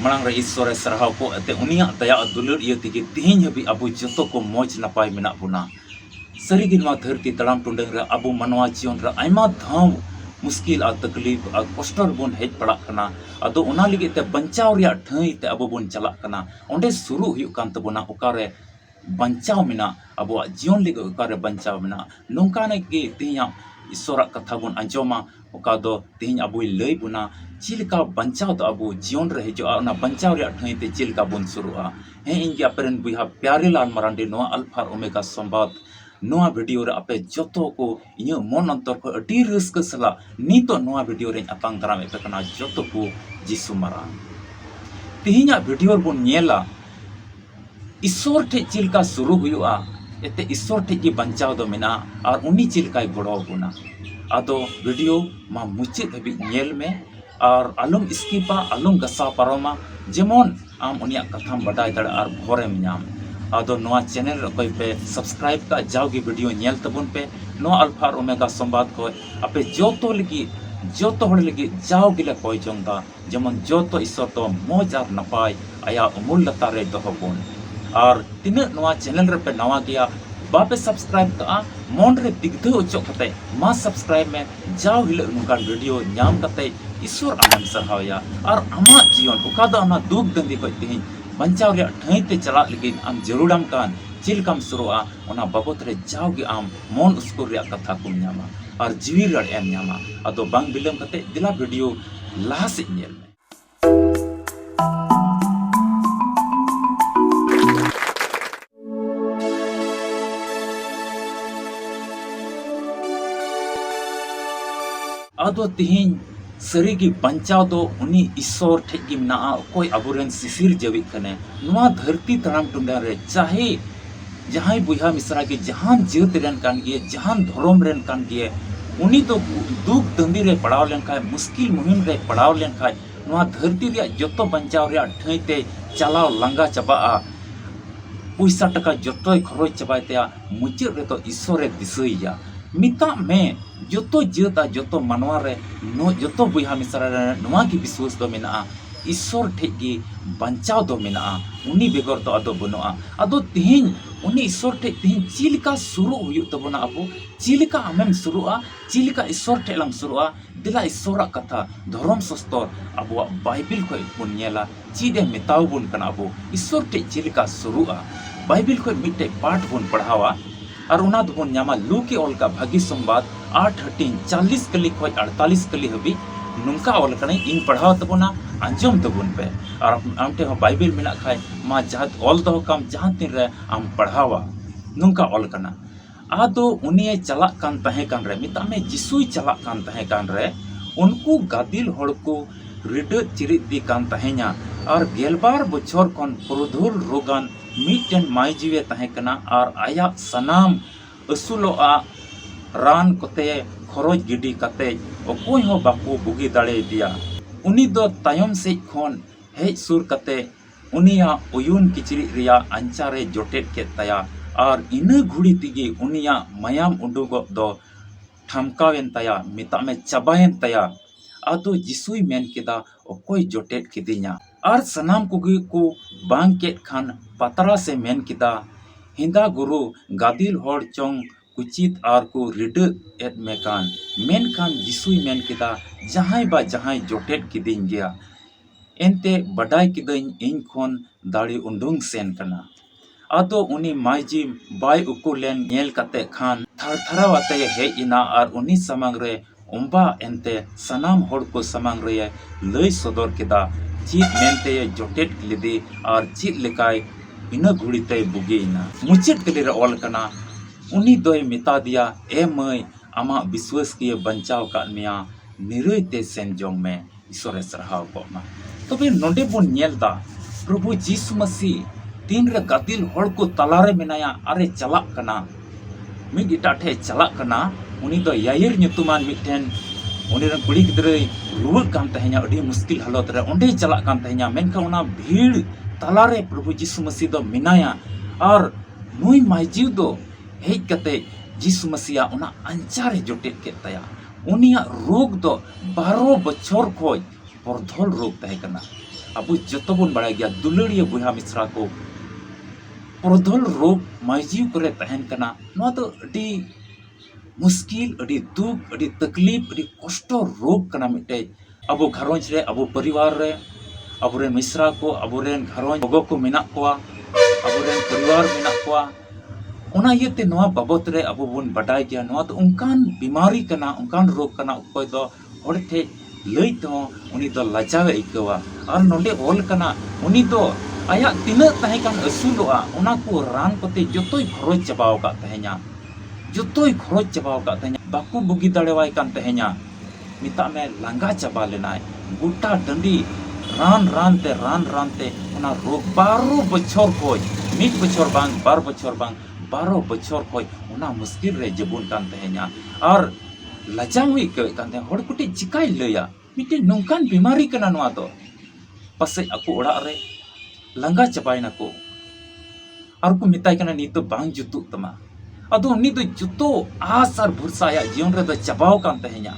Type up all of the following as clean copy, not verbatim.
मांग रे ईश्वरे सरहाव को एते उनिया दया दुलर इय तिगे तिहिं हबि अबु जतो को मौज नपाय मेना बुना सरीगे नवा धरती तड़ाम टुंडंग रे अबु मनवा जीवन रे आयमा धाव मुश्किल आ तकलीफ आ कष्टर बोन हेज पड़ा कना अदो उना लिगे ते बंचाव रिया ठाई ते अबु बोन चला कना ओंडे शुरू हुयु कान तबुना ओकारे बंचाव मेना अबु जीवन लिगे ओकारे बंचाव मेना नोंकाने के तिहिया ईश्वरा कथा बोन अंजोमा ओका दो तिहिं अबुई लई बुना चिलका बंचाव तो अबु जीवन रे हिजुआ ओना बंचाव रिया ठाई ते चिलका बोन शुरुआ हे इंगे अपेरन बुहा प्यारे लाल मरांडी नोआ अल्फा ओमेगा संवाद नोआ वीडियो रे आपे जतो को इᱧ मन अंतर को अडी रस्क सला नीतो नोआ वीडियो रे अतांग दाराम एपे कना जतो को जिसु मारा तिहिया वीडियो बोन नेला ईश्वर ठे चिलका शुरू हुआ एते ईश्वर ठे की बंचाव दो मेना और उनी चिलकाय गड़ो बुना आदो वीडियो मा मुचे धबी नेल में और आलम स्किपा आलम गसा पारोमा जेमन आम उनिया कथाम बडाय दड़ और भोरेम नाम आदो नोआ चैनल रकोय पे सब्सक्राइब का जाओगी वीडियो नेल तबुन पे नो अल्फा ओमेगा संवाद को आपे जोतो लगी जोतो हड़ लगी जाओगी कोई जोंदा जेमन जोतो ईश्वर तो मौज और नपाय आया उमुल लता रे दोहबोन और तिना नोआ चैनल रे पे नवा गया बापे सब्सक्राइब का मन रे दिग्ध उचो कते मा सब्सक्राइब में जाओ हिल नुका वीडियो नाम कते ईश्वर आनंद सरहावया और आमा जीवन ओका दो ना दुख दंदी को तिहिं बंचाव रे ठाई ते चला लगी आम जरूरम कान चिलकाम शुरुआ ओना बाबत रे जाओगे आम मन उसको रे कथा को न्यामा और जीवी रड़ एम न्यामा अदो बांग बिलम कते दिला वीडियो लाहा से नेल में आदो तिहिं सरी की बंचाव दो उनी ईश्वर ठेकी ना कोई अबुरेन सिसिर जवी कने नुआ धरती तराम टुंडा रे चाहे जहां बुहा मिश्रा के जहां जीत रेन कान गे जहां धर्म रेन कान गे उनी तो दुख दंदी रे पड़ाव लेन खाय मुश्किल मुहिम रे पड़ाव लेन खाय नुआ धरती रे जतो बंचाव रे ठैते चलाव लंगा चबा पैसा टका जतो खरच चबायते मुचाद रे तो ईश्वर दिसैया मिता में जोतो जेता जोतो मनवा रे नो जोतो बुहा मिसरा रे नवा की विश्वास दो मेना ईश्वर ठेकी बंचाव दो मेना उनी बेगर तो अदो बनुआ अदो तिहिं उनी ईश्वर ठे तिहिं चिलका शुरू हुयु तबना अबो चिलका आमेम शुरुआ चिलका ईश्वर ठेलंग शुरुआ दिला ईश्वरा कथा धर्म शास्त्र अबो बाइबिल को पुन्यला चीदे मेताव बुन कना अबो ईश्वर ठे चिलका शुरुआ बाइबिल को मिटे पाठ बुन पढ़ावा और उना दुबन न्यामा लू के ओल का भागी संवाद 8:40 कली खोय 48 कली हबी नुंका ओल कने इन पढ़ाव तबना अंजम तबुन पे और आमटे हो बाइबिल मेना खाय मा जहात ओल दो काम जहां तीन रे आम पढ़ावा नुंका ओल कना आदो उनिए चला कान तहे कान रे मिता में जिसुई चला कान तहे कान रे उनको गादिल होड़ को रिड चिरित दी कान तहे냐 और गेलबार बछर कोन पुरुधुल रोगान मिटन माय जीवे तहे कना और आया सनाम असुलोआ रान कोते खरोज गिडी कते ओकोय हो बापू बुगी दाड़े दिया उनी दो तायम से खोन हेज सुर कते उनिया उयुन किचरी रिया अंचारे जोटेट के तया और इन घुड़ी तिगी उनिया मयाम उडुगो दो ठमकावेन तया मिता में चबायन तया आदो जिसुई मेन केदा ओकोय जोटेट किदिnya और सनाम कुगी को बांग के खान पतरा से मेन किदा हिंदा गुरु गादिल होड़ चोंग कुचित आर को रिड एट मेकान मेन खान जिसुई मेन किदा जहां बा जहां जोटेट किदिन गया एनते बडाई किदइन इन खोन दाड़ी उंडुंग सेन कना आदो उनी माइजी बाय उकुलेन नेल कते खान थरथरा वाते हे इना और उनी समंग रे उम्बा एनते सनाम होड़ को समंग रे लय सदर किदा चीत मेनते जोटेट लिदी और चीत लेकाय इन घुड़ीते बुगीना मुचित कली रे ओल कना उनी दोय मिता दिया ए मय आमा विश्वास किए बंचाव का मिया निरयते सेन जोंग में ईश्वर सरहाव को मा तबे नोडे बोन नेलदा प्रभु जीसु मसीह तीन रे गादिल होड़ को तलारे मेनाया अरे चला कना मी गिटा ठे चला कना उनी दो यायर nyutuman मिटेन उनी रे कुड़ी गिदरे रुवल कान तहे냐 अडी मुश्किल हालत रे ओंडे चला कान तहे냐 मेनका उना भीड़ तलारे प्रभु जीसु मसीह दो मिनाया और नुई माइजीव दो हेज कते जीसु मसीह उना अंचारे जोटेट के तया उनिया रोग दो 12 बछर खोज परधोल रोग तहे कना abu joto bun barai gya duluriya buha misra ko prodhol rog maiji kore tahen kana no to adi मुश्किल अड़ी दुख अड़ी तकलीफ अड़ी कष्ट रोग कना मिटे अबो घरोंज रे अबो परिवार रे अबोरे मिश्रा को अबोरेन घरोंज बगो को मेना कोआ अबोरेन परिवार मेना कोआ ओना येते नोआ बाबत रे अबो बोन बडाय गया नोआ तो उनकान बीमारी कना उनकान रोग कना उकोय दो होड़थे लई तो उनी दो लजावे इकवा और नोंडे ओल कना उनी दो आया तिना तहे कान असुलोआ ओना को रान कोते जतोय खरच चबाव का तहे냐 जतोय खरच चबाव का तहे냐 बाकु बुगी दाड़ेवाय कान तहे냐 मिता में लांगा चबा लेनाय गुटा डंडी रान रान ते ओना रोग 12 बछर खोय 1 बछर बांग 12 बछर बांग 12 बछर खोय ओना मुश्किल रे जबुन कान तहे냐 और लजावी के कान होड़ कुटी चिकाय लया मिटे नोंकान बीमारी कना नोआ दो पसे अकु ओड़ा रे लंगा चबायना को और को मिताय कना नी तो बांग जुतु तमा अदो उन्नी तो जुतो आस और भरसा या जीवन रे तो चबाव कान तहे냐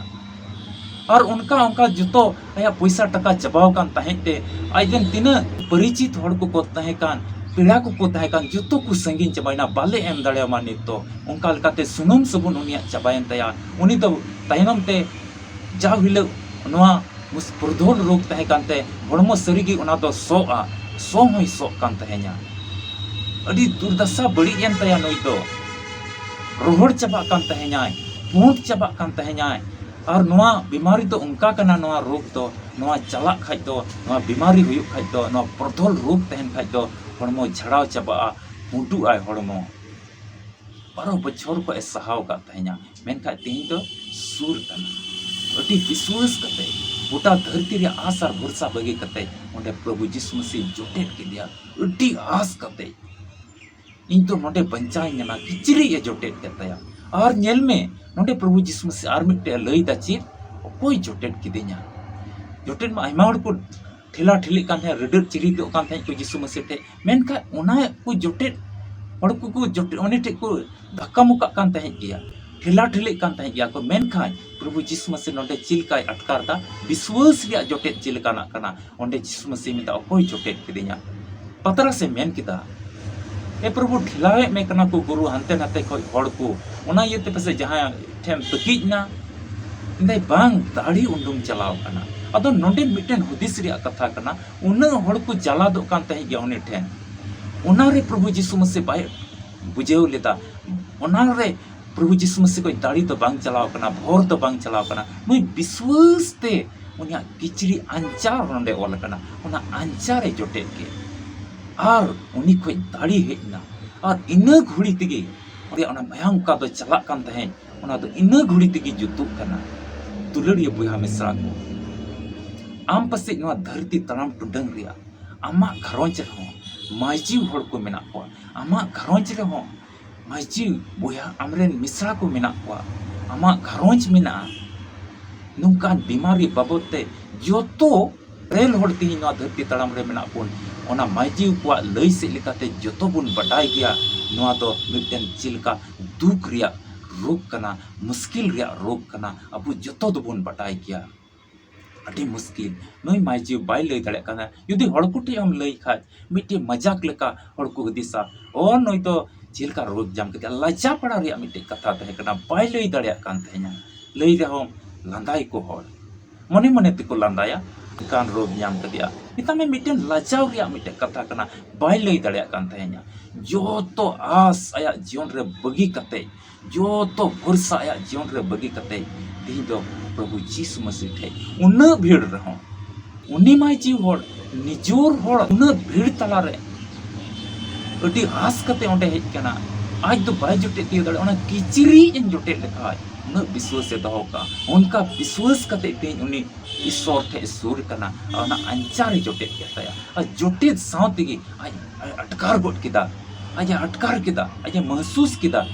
और उनका जुतो आया पैसा टका चबाव कान तहेते आइजन तिना परिचित होड़ को तहे कान पेड़ा को तहे कान जुतो को संगीन चबायना बाले एम दाड़े मा नित तो उनका लकाते सुनुम सबुन उनिया चबायन तया उनी तो तायनम ते जा हिल नोआ मुस प्रधोल रोग तहे कानते हड़मो सरीगी उना तो सो होई सो कान तहे냐 अडी दुर्दशा बड़ी एन तया नई तो रोहड़ चबा कान तहे냐 पूंट चबा कान तहे냐 और नोआ बीमारी तो उनका कना नोआ रोग तो नोआ चला खाय तो नोआ बीमारी हुयुक खाय तो नोआ प्रधोल रोग तहन खाय तो हड़मो झड़ाव चबा मुडू आय हड़मो 12 बछर को सहाव का तहे냐 मेनखा तेही तो सुर कना अति विश्वास कते गोटा धरती रे आस और भरोसा बगे कते ओंडे प्रभु यीशु मसीह जोटेट के दिया अति आस कते इन तो नोडे बंचाई न्यामा किचरी ये जोटेट कतया और नेल में नोडे प्रभु यीशु मसीह आर मिटे लई दा चीर कोई जोटेट किदे냐 जोटेट मा आयमा हड़ को ठेला ठेली कान है रडर चिरी दो कान थे को यीशु मसीह टे मेनका ओना को जोटेट हड़ को जोटेट ओने टे को धक्का मुक्का कान थे गया ठेला ठेली कान थे गया को मेनका प्रभु यीशु मसीह नोडे चिलकाय अटकार दा विश्वास रिया जोटेट चिलकाना कना ओंडे यीशु मसीह मिता कोई जोटेट किदे냐 पतरा से मेन किदा ए प्रभु ठिलावे में कना को गुरु हंते नाते को हड़ को ओना येते पसे जहां ठेम तकीजना इंदे बांग दाढ़ी उंडुम चलाव कना अदो नोंडे मिटेन हुदिस रिया कथा कना उन हड़ को जला दो कान तहे गया उनी ठेन ओना रे प्रभु यीशु मसीह बाय बुझेव लेदा ओना रे प्रभु यीशु मसीह को दाढ़ी तो बांग चलाव कना भोर तो बांग चलाव कना नुई विश्वास ते उनिया किचरी अंचार नोंडे ओल कना ओना अंचारे जोटेट के और उनी कोई दाढ़ी हेजना और इना घुड़ी तिगी और मयांग का तो चला कान तहे ओना तो इना घुड़ी तिगी जुतुक कना दुलड़िया बुहा मिश्रा को आम पसे नवा धरती तनाम टुडंग रिया आमा घरोंज रहो माइजी होड़ को मेना को आमा घरोंज रहो माइजी बुहा आमरेन मिश्रा को मेना को आमा घरोंज मेना नुकान बीमारी बाबते जोतो रेल होड़ती नवा धरती तड़ाम रे मेना कोन ओना माइजी को लई से लेकाते जोतो बुन बटाई गया नवा तो मिटन चिलका दुख रिया रोग कना मुश्किल रिया रोग कना अबु जोतो दो बुन बटाई गया अति मुश्किल नई माइजी बाय लई दड़े कना यदि हड़कुटी हम लई खाय मिटे मजाक लेका हड़कु दिसा ओ नई तो चिलका रोग जाम के लज्जा पड़ा रिया मिटे कथा तहे कना बाय लई दड़े कान तहे냐 लई रहो लांदाई को हड़ मने मने तिको लांदाया कान रोग नाम कदिया इता में मिटेन लजाव रिया मिटे कथा कना बाय लई दड़े कान तहे냐 जो तो आस आया जीवन रे बगी कते जो तो भरोसा आया जीवन रे बगी कते दी दो प्रभु यीशु मसीह थे उन भीड़ रहो उनी माय जीव होड़ निजोर होड़ उन भीड़ तला रे अटी आस कते ओंडे हेज कना आज तो बाय जोटे ती दड़े ओना किचरी इन जोटे लेखाय उन विश्वास से दहो का उनका विश्वास कते तेज उनी ईश्वर थे सूर कना ओना अंचारे जोटे केताया आ जोटे सावतिगी आज अटकार गोट किदा आज अटकार किदा आज महसूस किदा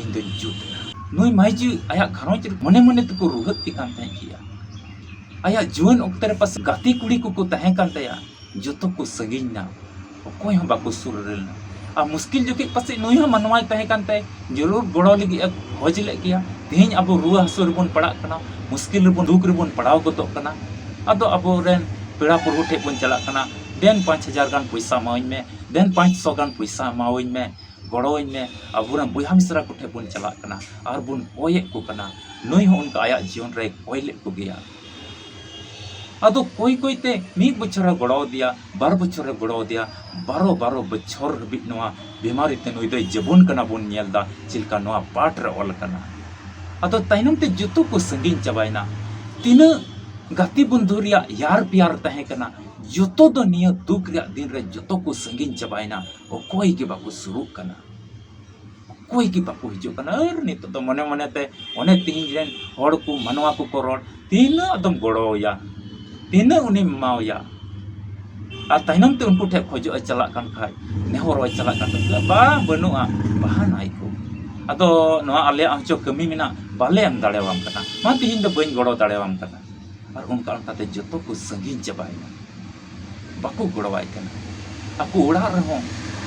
इन दो जुट नुई माइजी आया घरोंज मने मने तको रुहत ती कान तहे किया आया जुवन ओक्तरे पास गाती कुड़ी को तहे कान तया जोतो को सगिन ना कोई हम बाको सुर रेलना आ मुश्किल जो के पास नुई हम मनवाय तहे कान तय जरूर गोड़ो लगी खोज ले किया तेज अब रुआ हसुर बन पड़ा कना मुश्किल बन दुख रे बन पड़ाव गोतो कना अदो अब रेन पेड़ा पुरु ठे बन चला कना देन 5,000 गान पैसा मावኝ में देन 500 गान पैसा मावኝ में गड़ोñ में अबुरन बुया मिश्रा को ठे बन चला कना और बुन कोये को कना नई हो उनका आया जीवन रे कोयले को गया अदो कोई कोई ते 1 बछर गड़ो दिया 12 बछर गड़ो दिया 12 बछर हबी नवा बीमारी ते नई दो जबुन कना बुन नेलदा चिलका नवा पाठ रे ऑल कना अदो ताइनम ते जुतु को संगीन चबाइना तीन गाती बंधु रिया यार प्यार तहे कना जोतो दो निया दुख रिया दिन रे जोतो को संगीन चबाइना ओ कोई के बाको शुरू कना कोई की बाको हिजो कना और नित तो मने मने ते ओने तीन जन हड़ को मनवा को करोड़ तीन अदम गड़ो या तीन उनी मावया आ ताइनम ते उनको ठे खोजो चला कान खाय नेहरो चला कान बा बनुआ बहानाय को अदो नवा आले आमचो कमी मिना बाले एम दाड़ेवाम कना मा तिहिन दो बइन गड़ो दाड़ेवाम कना और उनका उनकाते जोतो को संगीन चबाइना बाको गड़वाय कना आको उड़ा रहो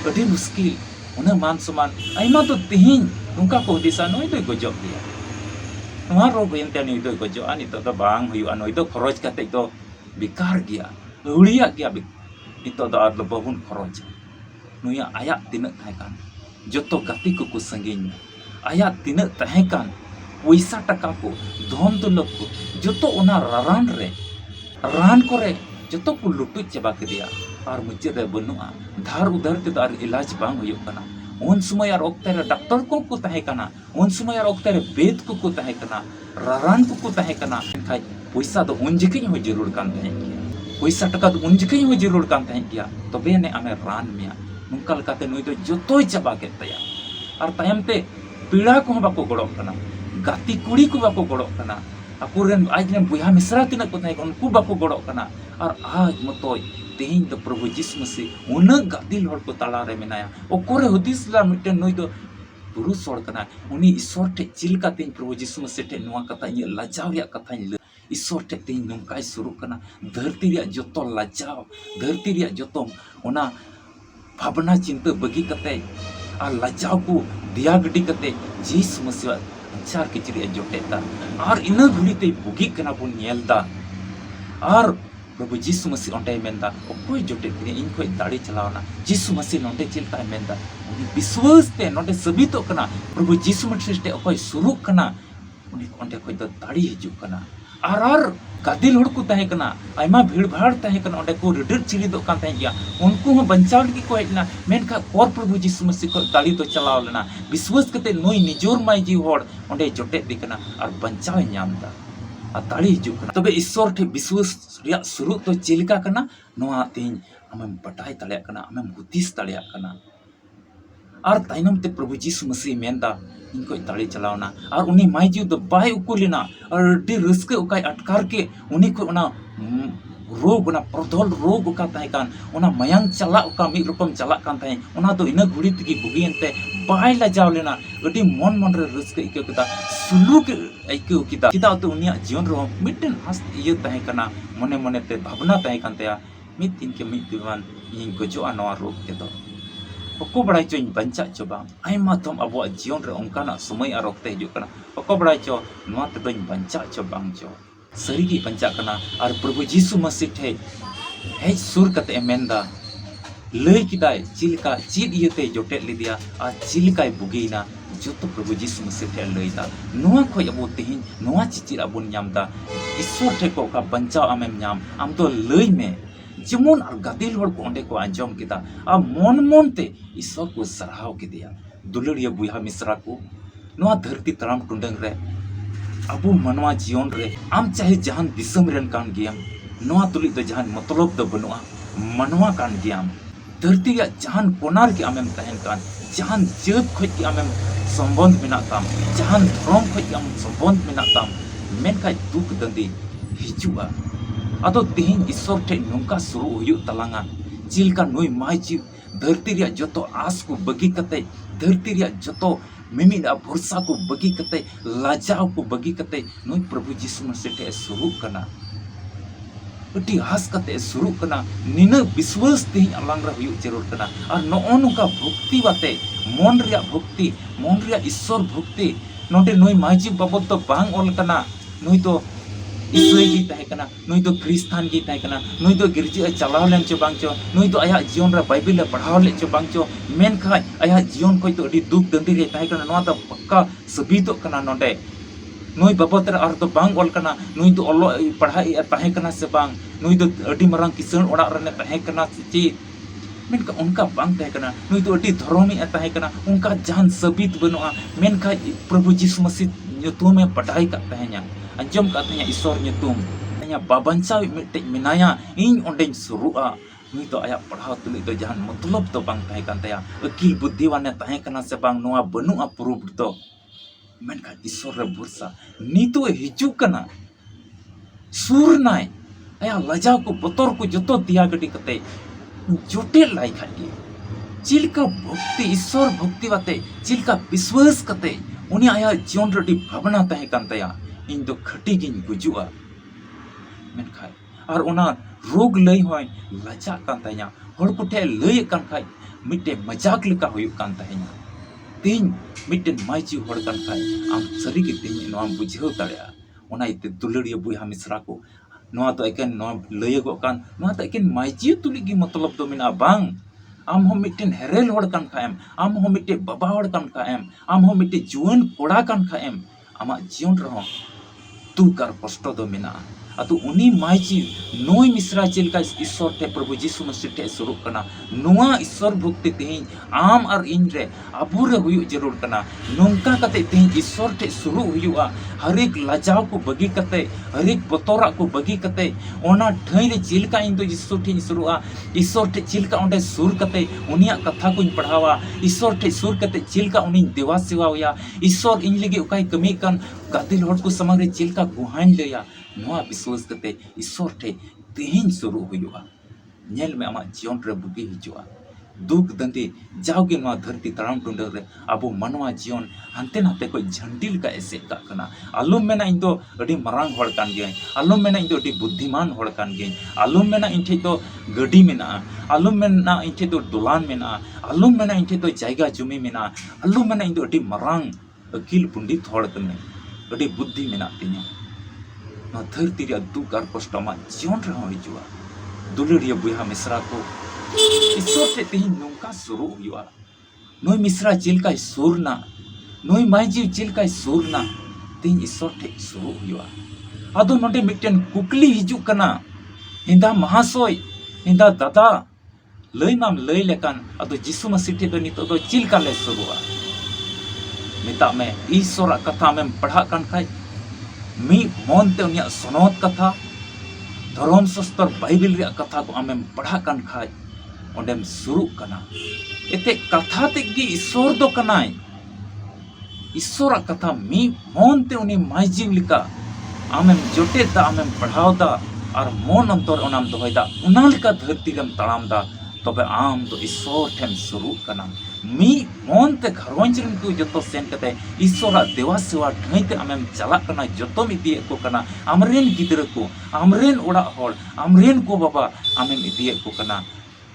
अडी मुश्किल उन्हें मान सम्मान आइमा तो तिहिन उनका को दिसा नोय दो गजो दिया नवा रोग एनते नोय दो गजो आनी तो बांग हुयुआ नोय दो खरच काते तो बेकार गया उड़िया गया नितो दो आर बाबुन खरच नुया आया तिना थाकान जोतो गाती को संगीन में आया तिना तहेकान पैसा टका को धन दौलत को जोतो ओना रान करे जोतो को लुटू चबा के दिया और मुझे रे बनुआ धार उधार ते तार इलाज बांग हुयो कना उन समय यार ओक्ते रे डॉक्टर को तहे कना उन समय यार ओक्ते रे वेद को तहे कना रान को तहे कना खाय पैसा दो उन जके हो जरूर कान तहे किया पैसा टका दो उन जके हो जरूर कान तहे किया तबे ने आमे रान मिया नुंका लकाते नुई दो जोतोय चबा के तया और तायम ते पीड़ा को बाको गड़ो कना गाती कुड़ी को बाको गड़ो कना अकुरेन आज ने बुया मिश्रा तिना को तहे उनको बाको गड़ो कना और आज मतोय तेहिन तो प्रभु यीशु मसीह उन गादिल हड़ को ताला रे मेनाया ओकोरे हदिसला मिटे नुई दो पुरुष हड़ कना उनी ईश्वर ठे चिलका तेन प्रभु यीशु मसीह ठे नुआ कथा इ लजाव या कथा ईश्वर ठे तेन नुंकाय शुरू कना धरती रिया जोतो लजाव धरती रिया जोतो ओना भावना चिंता बगी कते और लजाव को दिया गडी कते यीशु मसीह चार किचरी जोटेता और इना घड़ी ते बुगी कना बुन नेलदा और प्रभु यीशु मसीह ओंडे मेंदा ओकोय जोटे किने इन कोई दाड़ी चलावना यीशु मसीह नोंडे चिलता मेंदा उनी विश्वास ते नोंडे सबितो कना प्रभु यीशु मसीह ते ओकोय शुरू कना उनी ओंडे कोई दो दाड़ी हिजु कना और गादिल हड़ को तहे कना आयमा भीड़ भाड़ तहे कना ओंडे को रिडर चिली दो कान तहे गया उनको हम बंचाव की को हेजना मेनका और प्रभु यीशु मसीह को दाड़ी तो चलाव लेना विश्वास कते नोई निजोर माई जी हड़ ओंडे जोटे दिकना और बंचाव न्यामदा आ दाड़ी हिजु कना तबे ईश्वर ठे विश्वास रिया शुरू तो चिलका कना नोआ तीन आमें बटाई तड़िया कना आमें हुदिस तड़िया कना और ताइनम ते प्रभु यीशु मसीह मेंदा इनको दाड़ी चलावना और उनी माई जीव दो बाय उकुलिना और डी रस्के उकाय अटकार के उनी को ना रोग ना प्रधल रोग उका तहे कान उना मयांग चला उका मी रकम चला कान तहे उना दो इना घुड़ी तगी बुगियनते बाय लजाव लेना अडी मन मन रे रस्के इके कता सुलुक इके किता किता तो उनिया जीवन रो मिटन हस ये तहे कना मने मने ते भावना तहे कान तया मित दिन के मित दिवान इन गजो अनवा रोग के दो ओको बड़ाई चो बंचा चो बांग आयमा थम अबो जीवन रे ओंकाना समय आर ओक्ते हिजु कना ओको बड़ाई चो नवा ते दोኝ बंचा चो बांग चो सरीगी बंचा कना और प्रभु यीशु मसीह ठे हेज सुर कते मेंदा लई किदाय चिलका चिद इयते जोटे लिदिया आ चिलकाय बुगीना जोतो प्रभु यीशु मसीह ठे लईदा नवा खोय अबो तिहिन नवा चिचिर अबो न्यामदा ईश्वर ठे को का बंचा आमेम न्याम आम तो लई में जेमन और गादिल हड़ को ओंडे को आंजम किदा आ मन मन ते ईश्वर को सराहाव के दिया दुलड़िया बुया मिश्रा को नवा धरती तराम टुंडंग रे अबो मनवा जीवन रे आम चाहे जहान दिसम रेन कान गियाम नवा तुली तो जहान मतलब दो बनुआ मनवा कान गियाम धरती या जहान कोनार के आमेम तहन कान जहान जत खोज के आमेम संबंध मेना ताम जहान धर्म खोज के आम संबंध मेना ताम मेनका दुख दंदी हिजुआ अदो तिहिन ईश्वर ठे नोंका शुरू हुयु तलांगा चिलका नुई माई जीव धरती रिया जोतो आस को बगी कते धरती रिया जोतो मिमिना भरोसा को बगी कते लाजाव को बगी कते नुई प्रभु यीशु मसीह ठे शुरू कना अटी हास कते शुरू कना निना विश्वास तिहिन अलांग रे हुयु जरूर कना और नो का भक्ति बाते मन रिया भक्ति मन रिया ईश्वर भक्ति नोटे नुई माई जीव बाबत तो बांग ओल कना नुई तो ईसाई की तहे कना नुई दो क्रिस्तान की तहे कना नुई दो गिरजे चलाव लेन चो बांग चो नुई दो आया जीवन रे बाइबल पढ़ाव ले चो बांग चो मेन खाय आया जीवन कोई तो अडी दुख दंदी रे तहे कना नोआ तो पक्का सबितो कना नोडे नुई बाबत रे आर तो बांग ओल कना नुई दो ओलो पढ़ाई तहे कना से बांग नुई दो अडी मरांग किसान ओड़ा रे तहे कना ची मेनका उनका बांग तहे कना नुई दो अडी धर्मी तहे कना उनका जान सबित बनुआ मेनका प्रभु यीशु मसीह nyutum में पढ़ाई का तहेnya अंजम का तहेnya ईश्वर nyutum तहेnya बाबंचा मिटे मिनाया इन ओंडेन सुरुआ नुई तो आया पढ़ाव तुली तो जहान मतलब तो बांग तहे कान तया अकील बुद्धिवान तहे कना से बांग नोआ बनुआ प्रूफ तो मेनका ईश्वर रे भरोसा नीतो हिजू कना सुर नाय आया लजाव को बतोर को जतो दिया गडी कते जोटे लाई खाटी चिलका भक्ति ईश्वर भक्ति वाते चिलका विश्वास कते उनी आया जीवन रे भावना तहे कान तया इन दो खटी गिन गुजुआ मेनखाय और उना रोग लई होय लजा कान तया हर कुठे लई कान खाय मिटे मजाक लेका हुयु कान तहेnya तीन मिटे माइची हर कान खाय आम सरी के तीन नोआ बुझाव दाड़या उना इते दुलड़िया बुया मिश्रा को नोआ तो एकेन नोआ लई गो कान नोआ तो एकेन माइची तुली की मतलब तो मिना बांग आम हो मिट्टेन हेरेल होड़ कान खाएम आम हो मिट्टे बाबा होड़ कान खाएम आम हो मिट्टे जुआन कोड़ा कान खाएम आमा जीवन रहो तू कर कष्ट दो मिना अतु उनी माइची नोई मिश्रा चिलका ईश्वर टे प्रभु यीशु मसीह टे सुरु कना नोआ ईश्वर भक्ति तेहिं आम और इन रे अबू रे हुयु जरूर कना नोंका कते तेहिं ईश्वर टे सुरु हुयुआ हर एक लजाव को बगी कते हर एक बतोरा को बगी कते ओना ठई रे चिलका इन तो ईश्वर टे सुरुआ ईश्वर टे चिलका ओंडे सुर कते उनिया कथा को पढ़ावा ईश्वर टे सुर कते चिलका उनी देवा सेवा होया ईश्वर इन लगे उकाई कमी कान गादिल होड़ को समग्र चिलका गुहान लेया नोआ विश्वास कते ईश्वर ठे तेहिं सुरु हुयुआ नेल में आमा जीवन रे बुगी हिजुआ दुख दंदी जावगे नोआ धरती तड़ाम टुंडर रे अबो मनवा जीवन हानते नाते को झंडिल का एसे का कना आलम मेना इन दो अडी मरांग होड़ कान गे आलम मेना इन दो अडी बुद्धिमान होड़ कान गे आलम मेना इन ठे तो गडी मेना आलम मेना इन ठे तो दुलान मेना आलम मेना इन ठे तो जायगा जुमी मेना आलम मेना इन दो अडी मरांग अकील पंडित होड़ कने अडी बुद्धि मेना तिnya ना धरती रे दुख और कष्ट मा जीवन रे हिजुआ दुलड़िया बुया मिश्रा को ईश्वर टे तेहिं नोंका सुरु हुआ नोई मिश्रा चिलका सुरना नोई माइजी चिलका सुरना तेहिं ईश्वर टे सुरु हुआ आदो नोडे मिटन कुकली हिजु कना हिंदा महाशय हिंदा दादा लई माम लई लेकान आदो यीशु मसीह टे दो नितो दो चिलका ले सुरुआ मिता में ईश्वर कथा में पढ़ा कान खाय मी मोनते उनिया सनोत कथा धर्म शास्त्र बाइबल रे कथा को आमें पढ़ा कान खाय ओंडेम सुरु कना एते कथा ते गी ईश्वर दो कनाय ईश्वर कथा मी मोनते उनी माइजिव लिका आमें जोटे दा आमें पढ़ाव दा और मन अंतर ओनाम दोहयदा उना लिका धरती रेम तड़ाम दा तबे आम तो ईश्वर ठेम सुरु कना मी मोनते घरवंज रन को जतो सेन कते ईश्वर देवा सेवा ढाईते आमेम चला कना जतो मिदिए को कना आमरेन गिदर को आमरेन ओड़ा होड़ आमरेन को बाबा आमेम इदिए को कना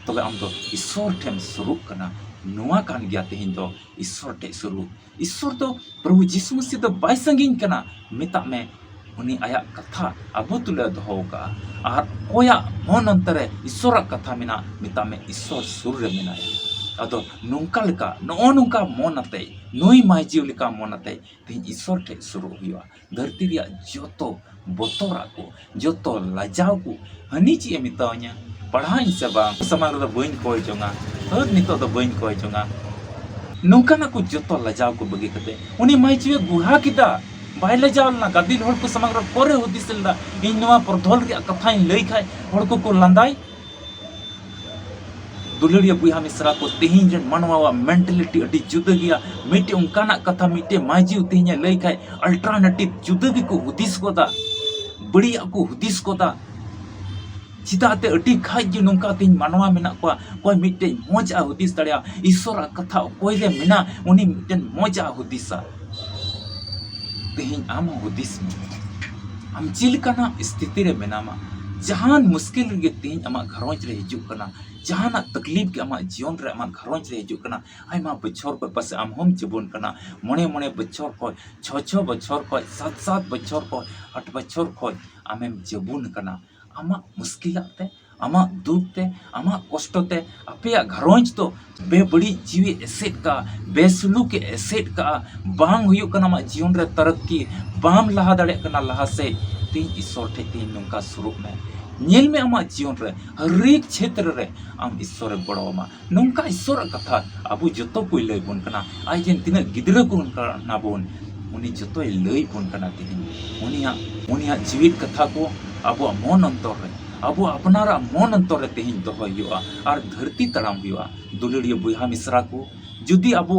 तबे आम तो ईश्वर ठेम सुरु कना नोआ कान गया तेहिं दो ईश्वर टे सुरु ईश्वर तो प्रभु यीशु मसीह तो बाय संगिन कना मिता में उनी आया कथा अबो तुले दोहो का आर ओया मन अंतरे ईश्वर कथा मिना मिता में ईश्वर सुर रे मिनाया अदो नोंका लेका नो नोंका मन अते नोई माइजिव लेका मन अते तेहिं ईश्वर टे सुरु हुआ धरती रिया जोतो बतोरा को जोतो लजाव को हनी ची मिताव냐 पढ़ा से बांग समाग दो बइन कोय जोंगा हद नितो दो बइन कोय जोंगा नोंका ना को जोतो लजाव को बगी कते उनी माइजिव गुहा किदा बाय लजाव ना गादिल होड़ को समाग कोरे हुदिसलदा इन नवा परधोल रिया कथा इन लई खाय होड़ को लंदाई दुलड़िया बुया मिश्रा को तेहिं जन मनवा मेंटलिटी अडी जुदा गया मिटे उनकाना कथा मिटे माइजी तेहिं लई खाय अल्टरनेटिव जुदा गी को हुदिस कोदा बढ़िया को हुदिस कोदा चिताते अडी खाय जे नोंका तेहिं मनवा मेना कोय मिटे मजा हुदिस दड़या ईश्वर कथा कोय रे मेना उनी मिटे मजा हुदिसा तेहिं आम हुदिस में आम चिलकाना स्थिति रे मेनामा जहान मुश्किल रे तेज आमा घरोंज रे हिजुक कना जहाना तकलीफ के आमा जीवन रे आमा घरोंज रे हिजुक कना आयमा बछर को पास आम हम जबुन कना मणे मणे बछर को 6 बछर को 7 बछर को 8 बछर को आमेम जबुन कना आमा मुश्किलाते आमा दुख ते आमा कष्ट ते अपया घरोंज तो बेबड़ी जीवी एसेट का बेसलूक के एसेट का बांग हुयुक कना मा जीवन रे तरक्की बाम लहा दाड़े कना लहा से तीन ईश्वर ठे तीन नंका स्वरूप में नेल में आमा जीवन रे हरेक क्षेत्र रे आम ईश्वर बड़ोमा नंका ईश्वर कथा अबु जतो कोई लय बन कना आई जेन तिना गिदरा को ना बोन उनी जतो लय बन कना तिन उनिया जीवित कथा को अबु मन अंतर रे अबु अपनारा मन अंतर रे तेहिन दोहय हुआ और धरती तड़ाम हुआ दुलड़िया बुहा मिश्रा को जुदी अबु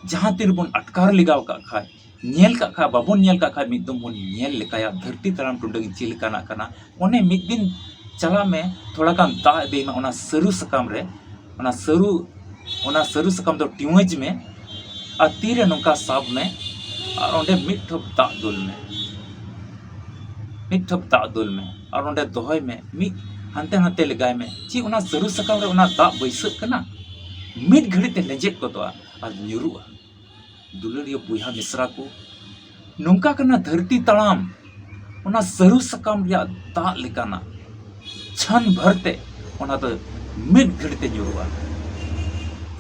जहां तीर बन अटकार लगाव का खाय नेल का खा बाबन नेल का खा मिदम बन नेल लेकाया धरती तड़ाम टुंडग चिल काना काना ओने मिद दिन चला में थोड़ा काम दा दे में ओना सरू सकाम रे ओना सरू सकाम दो टिवज में आ तीरे नोका साब में और ओंडे मिड ठप दा दुल में और ओंडे दोहय में मिद हंते हंते लगाय में ची ओना सरू सकाम रे ओना दा बैसक कना मिड घड़ी ते लेजेट को तो और न्यूरुआ दुलड़िया बुहा मिश्रा को नोंका कना धरती तड़ाम ओना सरू सकाम रिया दा लेकाना छन भरते ओना तो मिड घड़ी ते न्यूरुआ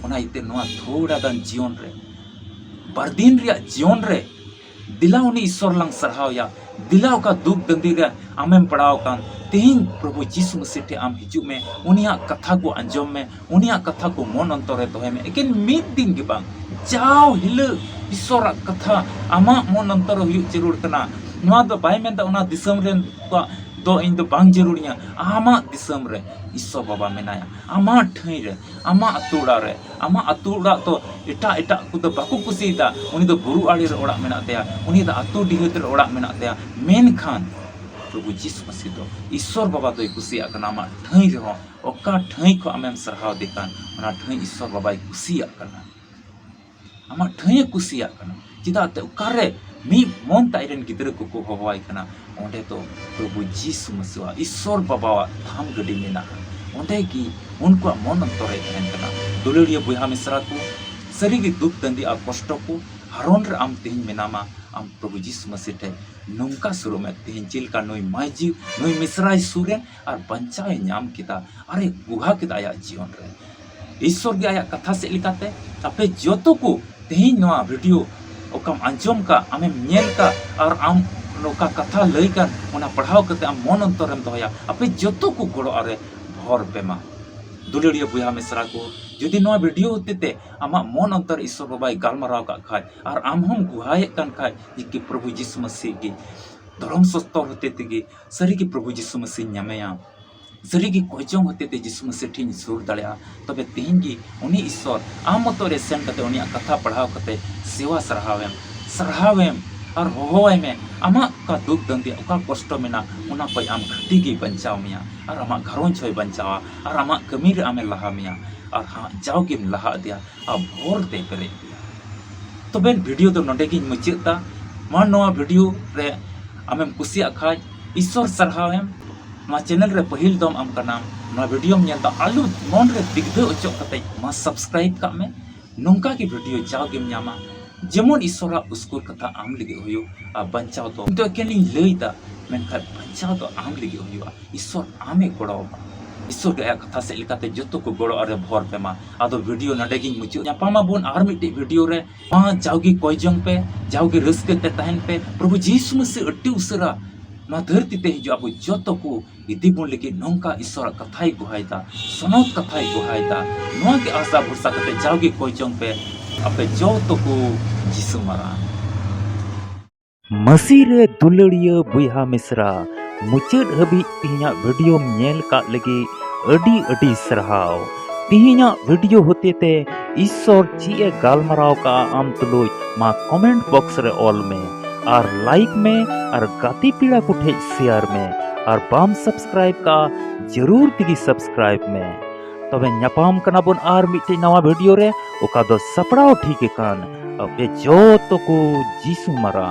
ओना इते नोआ थोड़ा गान जीवन रे बरदीन रिया जीवन रे दिला उनी ईश्वर लंग सरहाव या दिला का दुख दंदी रे आमेम पड़ाव कान तेहिन प्रभु यीशु मसीह टे आम हिजु में उनिया कथा को अंजम में उनिया कथा को मन अंतरे दोहे में एकेन मिद दिन के बांग जाओ हिल ईश्वर कथा आमा मन अंतर हुयु जरूर कना नोआ दो बाय मेंदा ओना दिसम रे दो इन दो बांग जरूरिया आमा दिसम रे ईश्वर बाबा मेनाया आमा ठई रे आमा अतुड़ा तो एटा एटा को दो बाकु कुसीदा उनी दो बुरु आड़ी रे ओड़ा मेना तेया उनी दो अतु डिहत रे ओड़ा मेना तेया मेन खान प्रभु यीशु मसीह दो ईश्वर बाबा दो कुसिया कना आमा ठई रे हो ओका ठई को आमेम सरहाव देकान ओना ठई ईश्वर बाबा कुसिया कना आमा ठई कुसिया कना चिदा ते उकारे मी मन ताइरन गिदर को होवाई कना ओंडे तो प्रभु यीशु मसीह ईश्वर बाबा थाम गडी मेना ओंडे की उनको मन अंतरे तहन कना दुलड़िया बुहा मिश्रा को सरीगी दुख दंदी आ कष्ट को हरोन रे आम तेहिन मेनामा आम प्रभु यीशु मसीह टे नोंका सुरु में तेहिन चिलका नोई माइजी नोई मिश्रा सुरेन और बंचाए नाम किता अरे गुहा किता आया जीवन रे ईश्वर गे आया कथा से लिकाते अपे जोतो को तेहिन नोआ वीडियो ओकम अंजम का आमे नेल का और आम नोका कथा लई कान ओना पढ़ाव करते आम मन अंतरम दोया अपे जोतो को गोड़ो अरे भर पेमा दुलड़िया बुहा मिश्रा को जुदी नोआ वीडियो होते ते आमा मन अंतर ईश्वर बाबाई गालमाराव का खाय और आम हम गुहाये कान खाय कि प्रभु यीशु मसीह की धर्म सस्तर होते ते सरी की प्रभु यीशु मसीह न्यामेया सरी की कोइचों होते ते यीशु मसीह ठिन सुर दड़या तबे तेहिन की उनी ईश्वर आम मतो रे सेन कते उनी कथा पढ़ाव कते सेवा सरहावेम और होहोय में आमा का दुख दंदी ओका कष्ट मेना उना कोई आम घटी की बंचाव मिया और आमा घरों छोय बंचावा और आमा कमी रे आमे लहा मिया और हाँ जाओ के लहा दिया आ भोर दे करे दिया तो बेन वीडियो तो नोडे की मुचेता मान नोआ वीडियो रे आमेम कुसिया खाय ईश्वर सरहावेम मा चैनल रे पहिल दम आम का नाम नोआ वीडियो में ता आलू मन रे दिगदे ओचो कते मा सब्सक्राइब का में नोंका की वीडियो जाओ के न्यामा जेमन ईश्वर उसकुर कथा आम लगे हुयो आ बंचाव तो केनी लईदा मेनखा बंचाव तो आम लगे हुयो ईश्वर आमे गोड़ो ईश्वर के कथा से लिकाते जतो को गोड़ो अरे भर पेमा आदो वीडियो नडेगी मुचो पामा बोन आर मिटे वीडियो रे मा जाओगी कोइजंग पे जाओगी रस्के ते तहन पे प्रभु यीशु मसीह अट्टी उसरा ना धरती ते हिजो अब जतो को इदी बोन लेके नोंका ईश्वर कथाई गुहाइदा सनोत कथाई गुहाइदा नोआ के आशा भरसा कते जाओगी कोइजंग पे अपे जतो को यीशु मारा मसीरे दुलड़िया बुहा मिश्रा मुचाद हबी तिहिना वीडियो नेल का लगे अडी अडी सरहाव तिहिना वीडियो होते ते ईश्वर ची गालमाराव का आम तुलुय मा कमेंट बॉक्स रे ऑल में और लाइक में और गाती पीड़ा को ठे शेयर में और बाम सब्सक्राइब का जरूर तिगी सब्सक्राइब में तबे न्यापाम कना बोन आर मिटे नवा वीडियो रे ओका दो सपड़ाव ठीक कान अब जो तो को यीशु मारा।